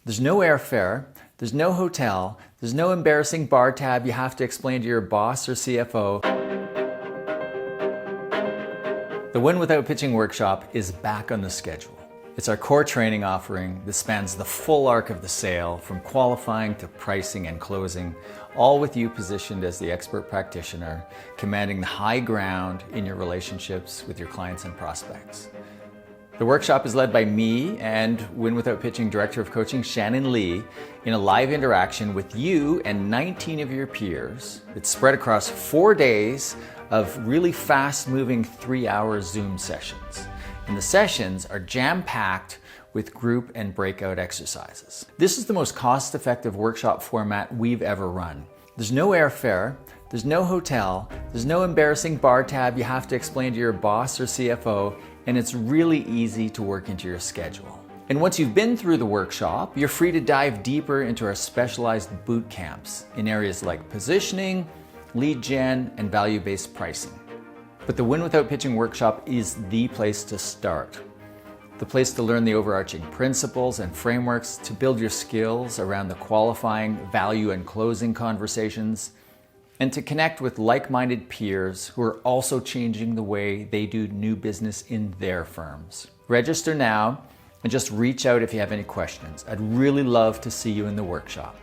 There's no airfare, there's no hotel, there's no embarrassing bar tab you have to explain to your boss or CFO. The Win Without Pitching workshop is back on the schedule. It's our core training offering that spans the full arc of the sale, from qualifying to pricing and closing, all with you positioned as the expert practitioner, commanding the high ground in your relationships with your clients and prospects. The workshop is led by me and Win Without Pitching Director of Coaching, Shannon Lee, in a live interaction with you and 19 of your peers. It's spread across 4 days of really fast-moving 3-hour Zoom sessions. And the sessions are jam-packed with group and breakout exercises. This is the most cost-effective workshop format we've ever run. There's no airfare, there's no hotel, there's no embarrassing bar tab you have to explain to your boss or CFO, and it's really easy to work into your schedule. And once you've been through the workshop, you're free to dive deeper into our specialized boot camps in areas like positioning, lead gen, and value-based pricing. But the Win Without Pitching workshop is the place to start. The place to learn the overarching principles and frameworks to build your skills around the qualifying, value, and closing conversations, and to connect with like-minded peers who are also changing the way they do new business in their firms. Register now and just reach out if you have any questions. I'd really love to see you in the workshop.